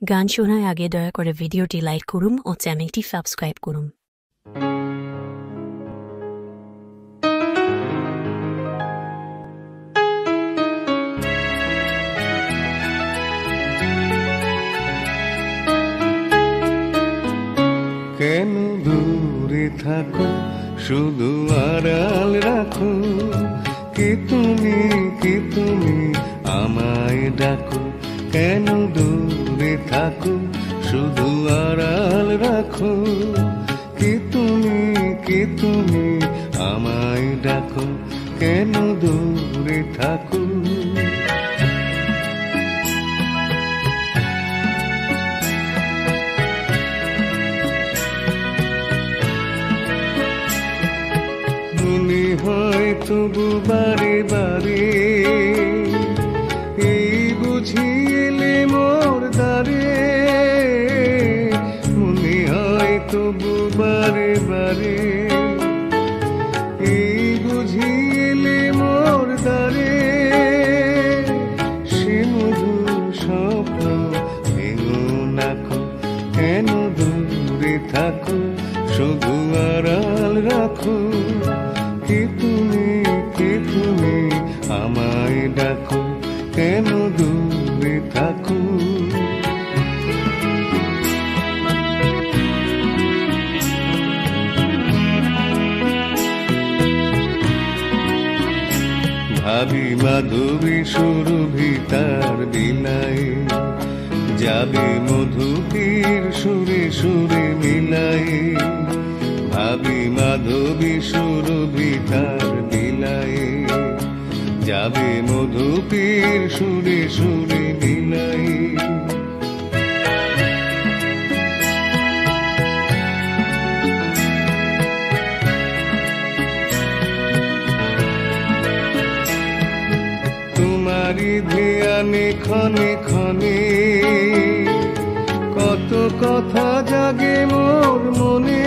গান শোনার আগে দয়া করে ভিডিওটি লাইক করুন ও চ্যানেলটি সাবস্ক্রাইব করুন। কেন দূরে থাকো, শুধু আড়াল রাখো, কি তুমি আমায় ডাকো। কেন দূরে থাকো, শুধু আড়াল রাখো, কি তুমি আমায় ডাকো। কেন দূরে থাকো। মনে হয় তবু বারে বারে, এই বুঝি এলে মোর দ্বারে। মনে হয় তবু বারে বারে, এই বুঝি এলে মোর দ্বারে। সে মধুর স্বপ্ন ভেঙো নাকো, কেন দূরে থাকো, শুধু আড়াল রাখো, কি তুমি আমায় ডাকো। কেন দূরে থাকো। ভাবি মাধবী সুরভি তার বিলায়, যাবে মধুকীর সুরে সুরে মিলায়। ভাবি মাধবী সুরভি তার বিলায়, যাবে মধুকীর সুরে সুরে মিলায়। তোমারি ধ্যানে ক্ষণে ক্ষণে, কত কথা জাগে মোর মনে।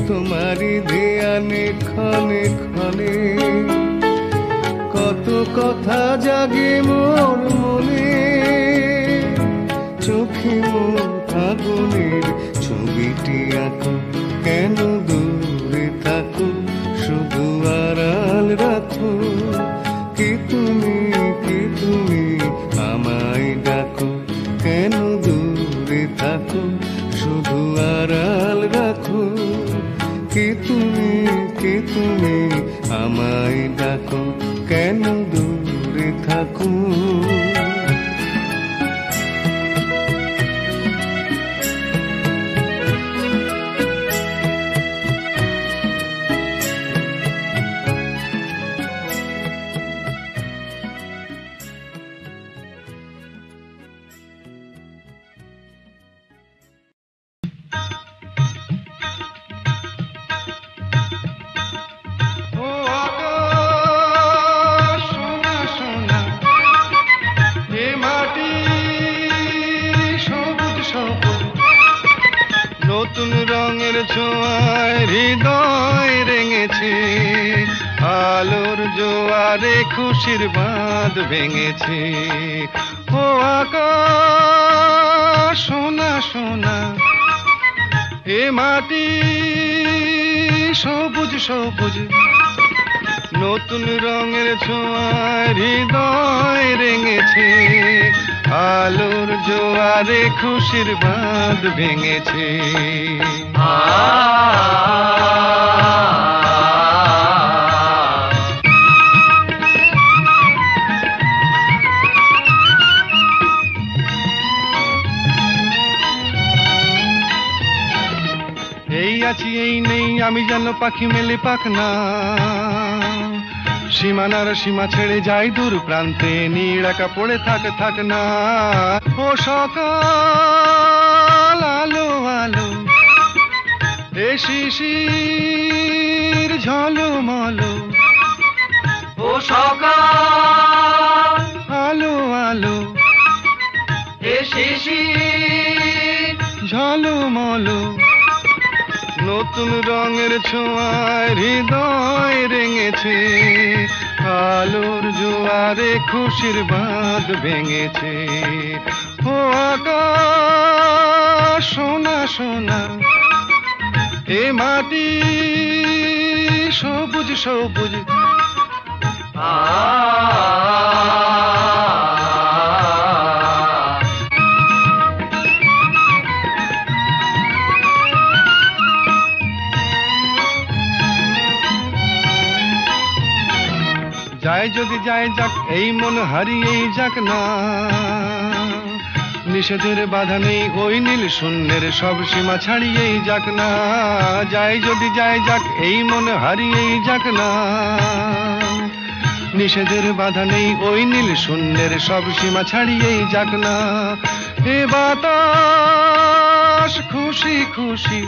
তোমারি ধ্যানে ক্ষণে ক্ষণে, কত কথা জাগে মোর মনে। চোখে মোর ফাগুনের ছবিটি আঁকো, কেন দূরে থাকো, শুধু আড়াল রাখো, কি তুমি আমায় ডাকো। কেন দূরে থাকো, শুধু আড়াল রাখো, কি তুমি আমায় ডাকো। কেন দূরে থাকো। নতুন রঙের ছোঁয়ায় হৃদয় রেঙেছে, আলোর জোয়ারে খুশির বাঁধ ভেঙেছে। ও আকাশ সোনা সোনা, এ মাটি সবুজ সবুজ। নতুন রঙের ছোঁয়ায় হৃদয় রেঙেছে, আলোর জোয়ারে খুশির বাঁধ ভেঙেছে। এই আছি এই নেই, আমি যেন পাখি মেলে পাখনা। সীমানার সীমা ছেড়ে যাই দূর প্রান্তে, নীড় একা পড়ে থাক না। ও সকাল আলো আলো, এ শিশির ঝলমলো। ও সকাল আলো আলো, এ শিশির ঝলমলো। নতুন রঙের ছোঁয়ায় হৃদয় রেঙেছে, আলোর জোয়ারে খুশির বাঁধ ভেঙেছে। ও আকাশ সোনা সোনা, এ মাটি সবুজ সবুজ। যায় যদি যায় যাক, এই মন হারিয়েই যাক না, নিষেধের বাধা নেই ওই নীল শূন্যের সব সীমা ছাড়িয়েই যাক না। যায় যদি যায় যাক, এই মন হারিয়েই যাক না, নিষেধের বাধা নেই ওই নীল শূন্যের সব সীমা ছাড়িয়েই যাক না। এ বাতাস খুশি খুশি,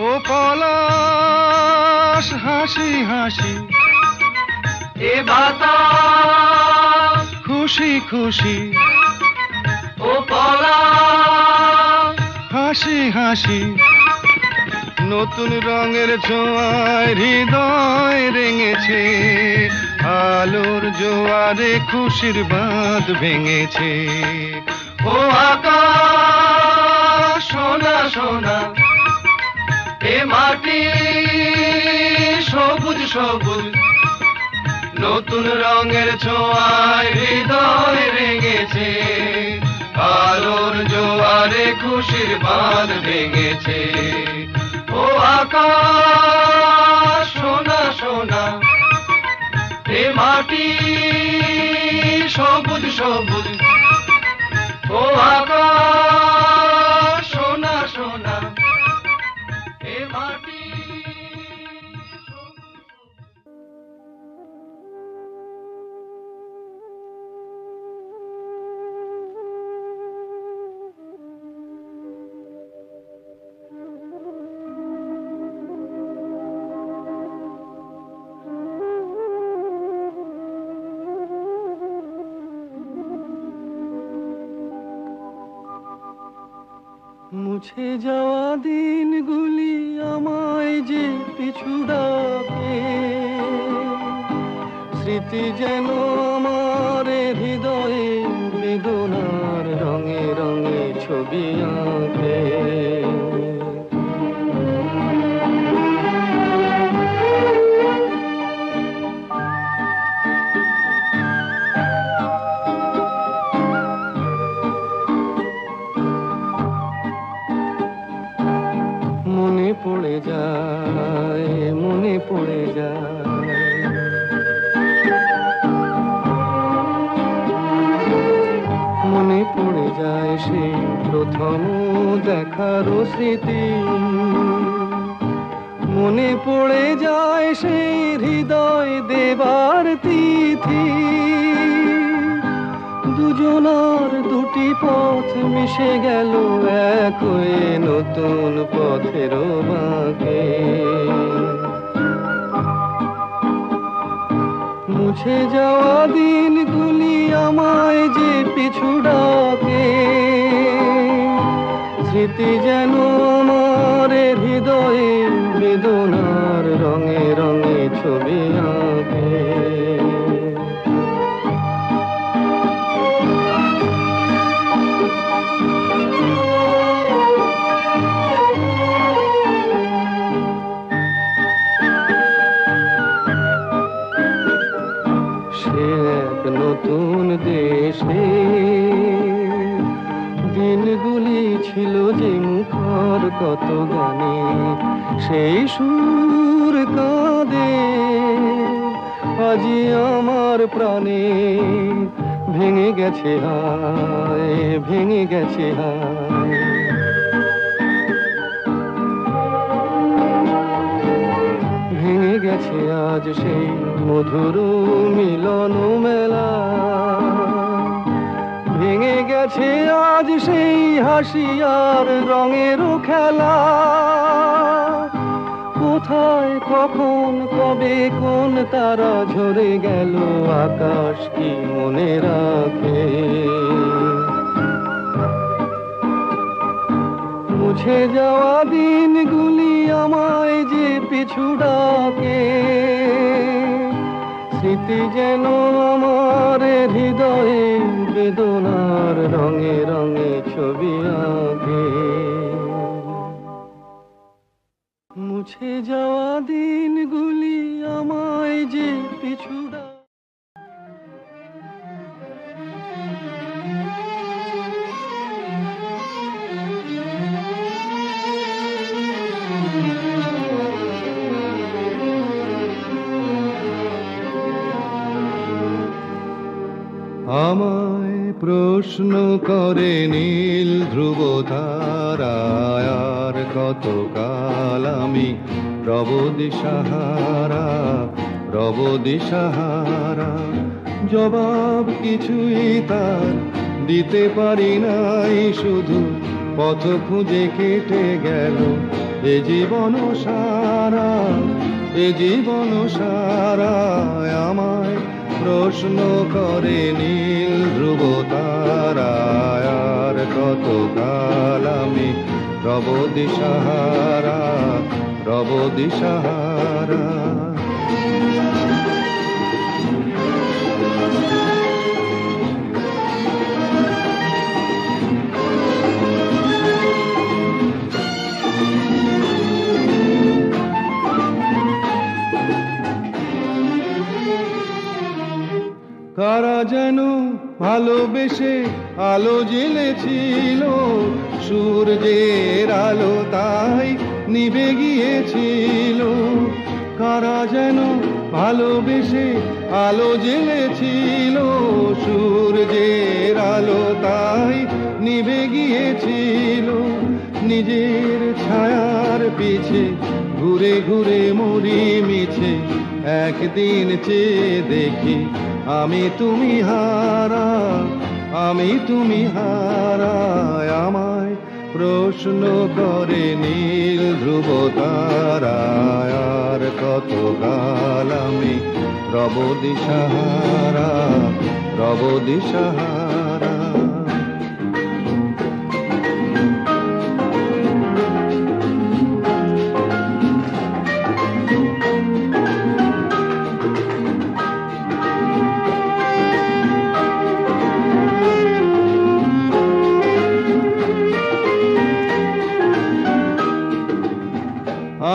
ও পলাশ হাসি হাসি, এ বাতাস খুশি খুশি, ও পলাশ হাসি হাসি। নতুন রঙের ছোঁয়ায় হৃদয় রেঙেছে, আলোর জোয়ারে খুশির বাঁধ ভেঙেছে। ও আকাশ সোনা সোনা, এ মাটি সবুজ সবুজ, নতুন রঙের ছোঁয়ায় হৃদয় রেঙেছে, আলোর জোয়ারে খুশির বাঁধ ভেঙেছে। ও আকাশ সোনা সোনা, এ মাটি সবুজ সবুজ, ও আকাশ সোনা সোনা, এ মাটি সবুজ সবুজ। মুছে যাওয়া দিনগুলি আমায় যে পিছু ডাকে, স্মৃতি যেন আমার হৃদয়ে বেদনার রঙে রঙে ছবি আঁকে। মনে পড়ে যায়, মনে পড়ে যায়, মনে পড়ে যায় সেই প্রথম দেখার স্মৃতি, মনে পড়ে যায় সেই হৃদয় দেবার তিথি। দুজনার দুটি পথ মিশে গেল এক হয়ে নতুন পথের বাঁকে। মুছে যাওয়া দিনগুলি আমায় যে পিছু ডাকে, স্মৃতি যেন আমার হৃদয়ে বেদনার রঙে রঙে ছবি আঁকে। নতুন দেশে দিনগুলি ছিল যে মুখর কত গানে, সেই সুর কাঁদে আজি আমার প্রাণে। ভেঙে গেছে হায়, ভেঙে গেছে হায়, ভেঙে গেছে আজ সেই মধুর মিলন মেলা। ভেঙে গেছে আজ সেই হাসি আর রঙের খেলা। কোথায় কখন কবে কোন তারা ঝরে গেল, আকাশ কি মনে রাখে। মুছে যাওয়া দিনগুলি আমায় যে পিছু ডাকে, স্মৃতি যেন আমার হৃদয়ে বেদনা তোমার রঙে রঙে ছবি আঁকে। মুছে যাওয়া দিনগুলি আমায় যে পিছুড়া। আমায় প্রশ্ন করে নীল ধ্রুব তারায়, আর কতকাল আমি রব দিশাহারা, রব দিশাহারা। জবাব কিছুই তার দিতে পারি নাই, শুধু পথ খুঁজে কেটে গেল এ জীবন সারা, এ জীবন সারা। আমায় প্রশ্ন করে নীল ধ্রুব তারায়, আর কতকাল আমি রব দিশাহারা, রব দিশাহারা। কারা যেন ভালোবেসে আলো জ্বেলেছিল, সূর্যের আলো তাই নিভে গিয়েছিল। কারা যেন ভালোবেসে আলো জ্বেলেছিল, সূর্যের আলো তাই নিভে গিয়েছিল। নিজের ছায়ার পিছে ঘুরে ঘুরে মরি মিছে, একদিন চেয়ে দেখি আমি তুমি হারা, আমি তুমি হারা। আমায় প্রশ্ন করে নীল ধ্রুব তারায়, আর কতকাল আমি রব দিশাহারা, রব দিশাহারা।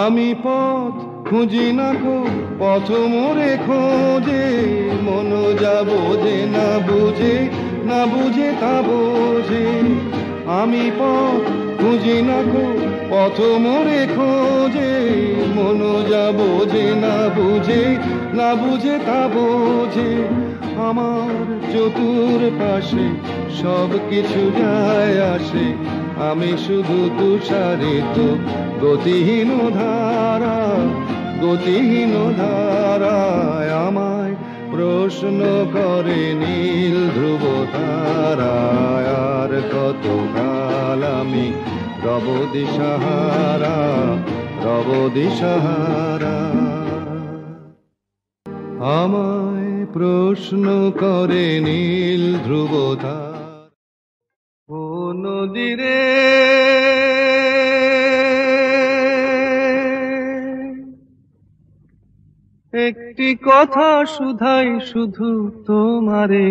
আমি পথ খুঁজি না কো, পথ মোরে খোঁজে, মন যা বোঝে না বুঝে, না বুঝে তা বোঝে। আমি পথ খুঁজি না কো, পথ মোরে খোঁজে, মন যা বোঝে না বুঝে, না বুঝে তা বোঝে। আমার চতুর পাশে সব কিছু যায় আসে, আমি শুধু তুষারিত গতিহীন ধারা, গতিহীন ধারায়। আমায় প্রশ্ন করে নীল ধ্রুব তারায়, আর কতকাল আমি রব দিশাহারা, রব দিশাহারা। আমায় প্রশ্ন করে নীল ধ্রুব তারা। ও নদীরে একটি কথা শুধাই শুধু তোমারে,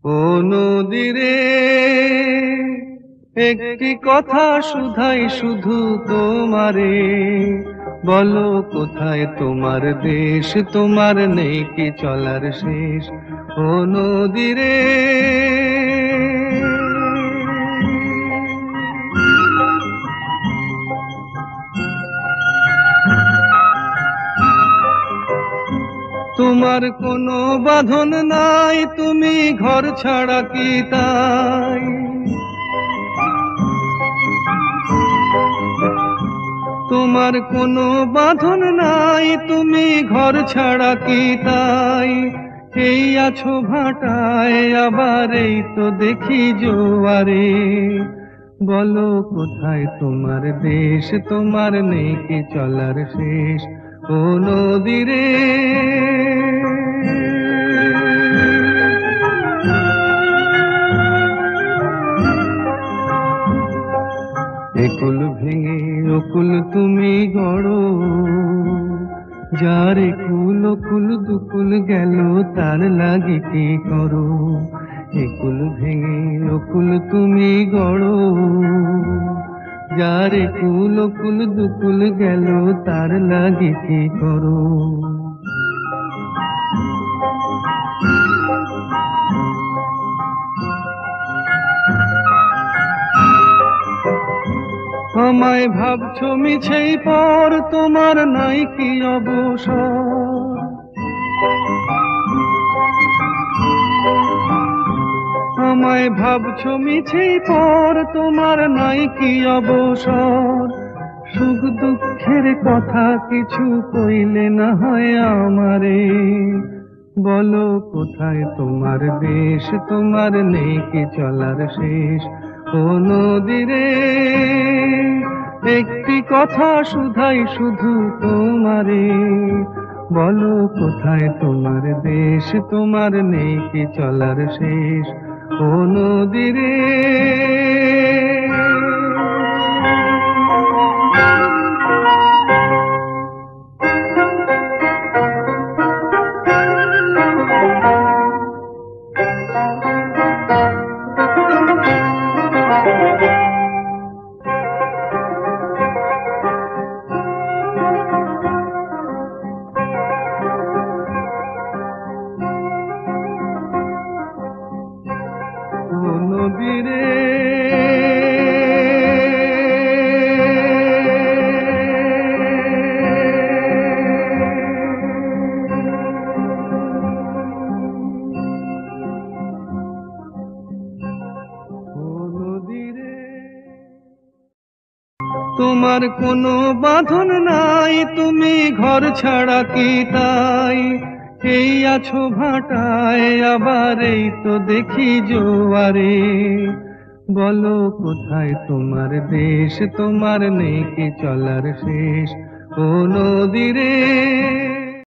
ও নদীরে একটি কথা শুধাই শুধু তোমারে। বলো কোথায় তোমার দেশ, তোমার নেই কি চলার শেষ, ও নদীরে। তোমার কোনো বাঁধন নাই, তুমি ঘর ছাড়া কি তাই। তোমার কোনো বাঁধন নাই, তুমি ঘর ছাড়া কি তাই। এই আছো ভাটায়, আবার এই তো দেখি জোয়ারে। বলো কোথায় তোমার দেশ, তোমার নেই কি চলার শেষ, ও নদীরে। একুল ভেঙে অকুল তুমি গড়ো, যার একুল অকুল দুকুল দুকুল গেল তার লাগি কি করো, একুল ভেঙে অকুল তুমি গড়ো। যার একুল অকুল দুকুল গেল তার লাগি কি করো। আমায় ভাবছো মিছেই পর, তোমার নাই কি অবসর। আমায় ভাবছো মিছেই পর, তোমার নাই কি অবসর। সুখ দুঃখের কথা কিছু কইলে না হয় আমারে, বলো কোথায় তোমার দেশ, তোমার নেই কি চলার শেষ। ও নদীরে একটি কথা শুধাই শুধু তোমারে, বলো কোথায় তোমার দেশ, তোমার নেই কি চলার শেষ। ও নদীরে নদীরে তোমার কোনো বাঁধন নাই, তুমি ঘর ছাড়া কি তাই। এই আছো ভাটায় আবার এই তো দেখি জোয়ারে, বলো কোথায় তোমার দেশ, তোমার নেই কি চলার শেষ। ও নদীরে